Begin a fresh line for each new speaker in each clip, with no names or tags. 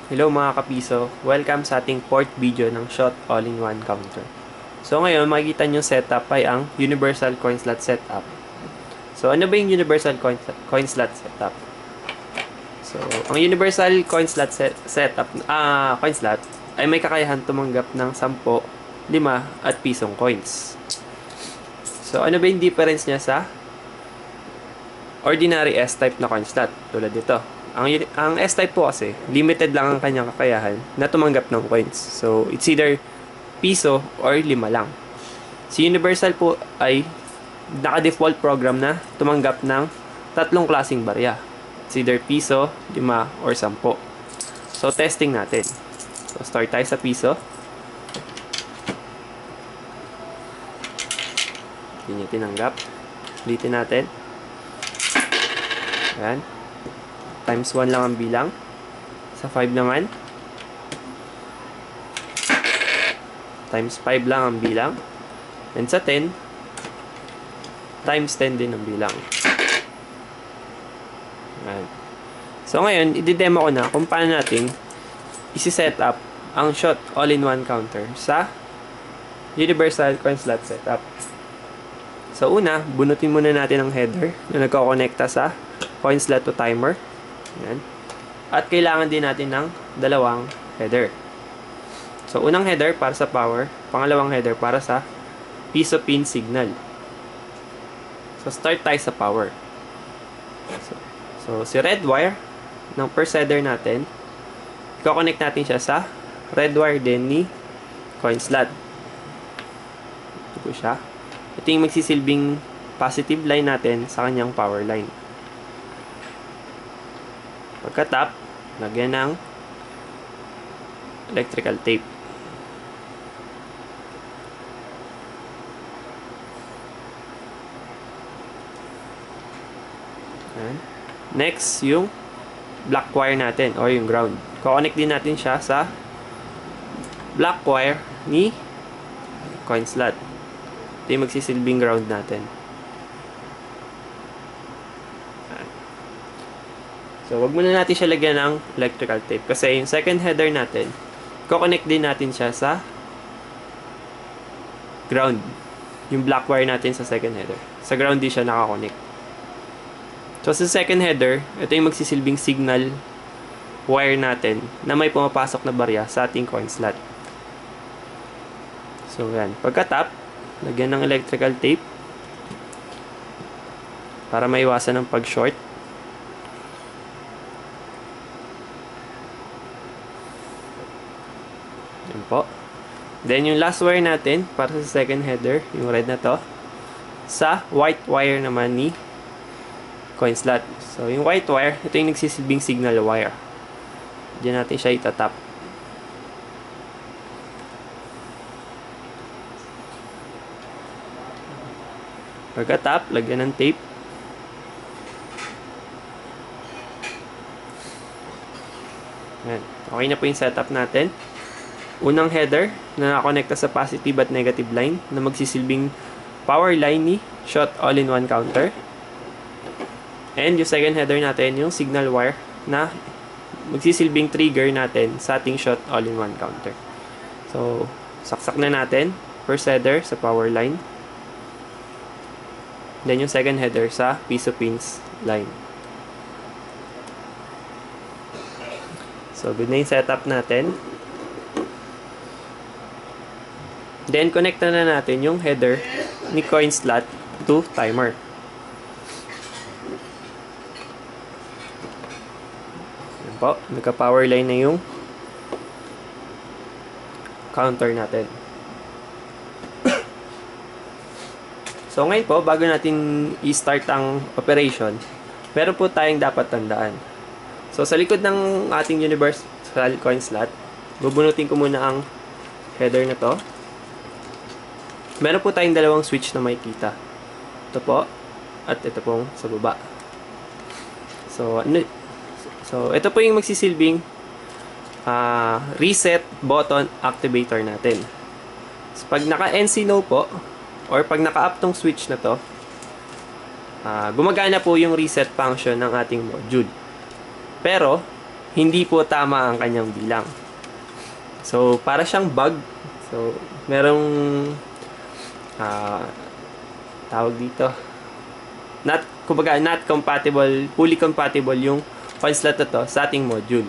Hello mga kapiso, welcome sa ating fourth video ng Shot All-in-One Counter. So ngayon, makikita nyo setup ay ang Universal Coin Slot Setup. So ano ba yung Universal Coin Slot Setup? So, ang Universal Coin Slot Coin Slot ay may kakayahan tumanggap ng 10, 5 at pisong coins. So ano ba yung difference niya sa ordinary S-type na coin slot tulad dito? Ang S-type po kasi, limited lang ang kanyang kakayahan na tumanggap ng coins. So, it's either piso or 5 lang. Si Universal po ay naka-default program na tumanggap ng 3 klaseng barya. It's either piso, 5, or 10. So, testing natin. So, start tayo sa piso. Hindi niya tinanggap. Ulitin natin. Ayan. Times 1 lang ang bilang. Sa 5 naman. Times 5 lang ang bilang. And sa 10, times 10 din ang bilang. Ayan. So ngayon, i-demo ko na kung paano natin isi-set up ang Shot All-in-One Counter sa Universal Coin Slot Setup. So una, bunutin muna natin ang header na nagko-connecta sa coin slot to timer. Yan. At kailangan din natin ng 2 header. So, unang header para sa power, pangalawang header para sa piso pin signal. So, start tayo sa power. So si red wire ng first header natin, i-connect natin siya sa red wire din ni coin slot. Ito po siya. Ito yung magsisilbing positive line natin sa kanyang power line. Pagka-tap, lagyan ng electrical tape. Ayan. Next, yung black wire natin or yung ground. Connect din natin siya sa black wire ni coin slot. Ito yung magsisilbing ground natin. So, wag muna natin siya lagyan ng electrical tape. Kasi yung second header natin, i-connect din natin siya sa ground. Yung black wire natin sa second header. Sa ground din siya nakakonect. So, sa second header, ito yung magsisilbing signal wire natin na may pumapasok na barya sa ating coin slot. So, yan. Pagka-tap, lagyan ng electrical tape para maiwasan ng pag-short. Yan po. Then, yung last wire natin para sa second header, yung red na to, sa white wire naman ni coin slot. So, yung white wire, ito yung nagsisilbing signal wire. Diyan natin siya itatap. Pagka-tap, lagyan ng tape. Ayan. Okay na po yung setup natin. Unang header na nakakonekta sa positive at negative line na magsisilbing power line ni Shot All-in-One Counter. And yung second header natin, yung signal wire na magsisilbing trigger natin sa ating Shot All-in-One Counter. So, saksak na natin. First header sa power line. Then yung second header sa piso pins line. So, good na yung setup natin. Then, connect na natin yung header ni coin slot to timer. Yan po. Nagka-power line na yung counter natin. So, ngayon po, bago natin i-start ang operation, meron po tayong dapat tandaan. So, sa likod ng ating Universal Coin Slot, bubunutin ko muna ang header na to. Meron po tayong 2 switch na makikita. Ito po, at ito pong sa baba. So, ito po yung magsisilbing reset button activator natin. So, pag naka-NC no po, or pag naka-up tong switch na to, gumagana po yung reset function ng ating module. Pero, hindi po tama ang kanyang bilang. So, para siyang bug. So, merong tawag dito. Kumbaga, not compatible, fully compatible yung coin slot na to sa ating module.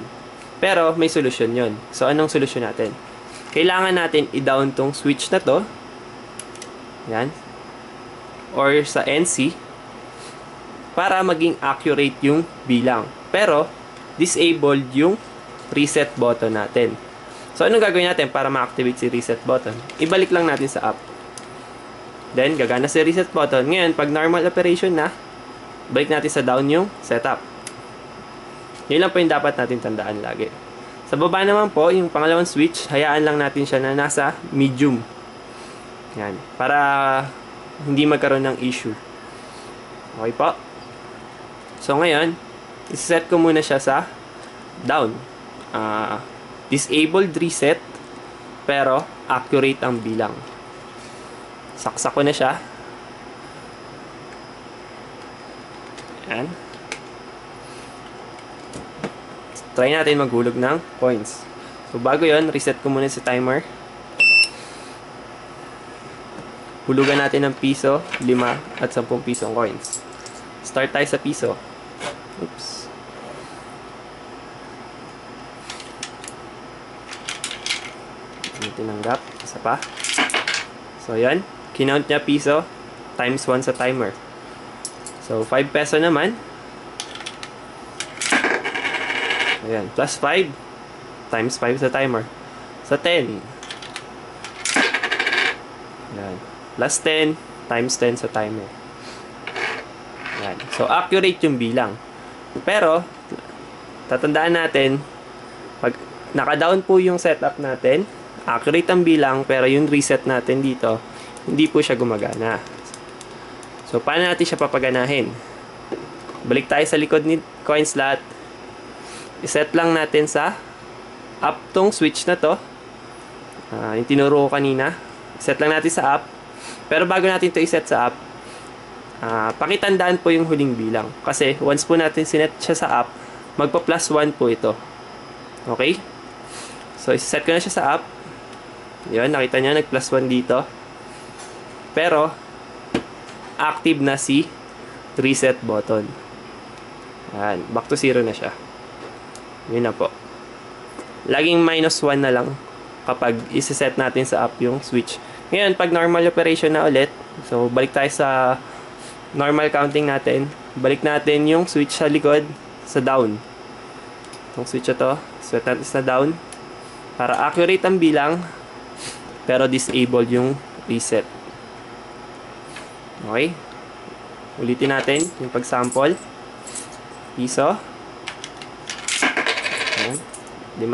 Pero, may solusyon yon. So, anong solusyon natin? Kailangan natin i-down tong switch na to. Yan. Or sa NC. Para maging accurate yung bilang. Pero, disabled yung reset button natin. So, anong gagawin natin para ma-activate si reset button? Ibalik lang natin sa app. Then, gagana si reset button. Ngayon, pag normal operation na, balik natin sa down yung setup. Yun lang po yung dapat natin tandaan lagi. Sa baba naman po, yung pangalawang switch, hayaan lang natin siya na nasa medium. Yan. Para hindi magkaroon ng issue. Okay po? So, ngayon, iset ko muna siya sa down. Disabled reset, pero accurate ang bilang. Saksak ko na siya. Yan. Try natin maghulog ng coins. So, bago yon, reset ko muna si timer. Hulugan natin ng piso, 5 at 10 pisong coins. Start tayo sa piso. Oops. Hindi tinanggap. Isa pa. So, yan. Kinount niya piso times 1 sa timer. So, 5 peso naman. Ayan. Plus 5 times 5 sa timer. So, 10. Ayan. Plus 10 times 10 sa timer. Ayan. So, accurate yung bilang. Pero, tatandaan natin, pag naka-down po yung setup natin, accurate ang bilang, pero yung reset natin dito, hindi po siya gumagana. So, paano natin siya papaganahin? Balik tayo sa likod ni coin slot. I-set lang natin sa up tong switch na to. Yung tinuro ko kanina. Set lang natin sa up. Pero bago natin to i-set sa up, pakitandaan po yung huling bilang. Kasi once po natin sinet siya sa up, magpa plus 1 po ito. Okay? So, i-set ko na siya sa up. Yun, nakita nyo, nag plus 1 dito. Pero, active na si reset button. Ayan, back to 0 na siya. Yun na po. Laging minus 1 na lang kapag isi-set natin sa up yung switch. Ngayon, pag normal operation na ulit, so balik tayo sa normal counting natin. Balik natin yung switch sa likod sa down. Itong switch na to, set natin sa down para accurate ang bilang pero disabled yung reset. Okay? Ulitin natin yung pag-sample. Piso. Ayan. 5.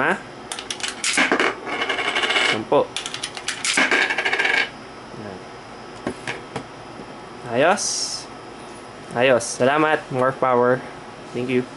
10. Ayan. Ayos. Ayos. Salamat. More power. Thank you.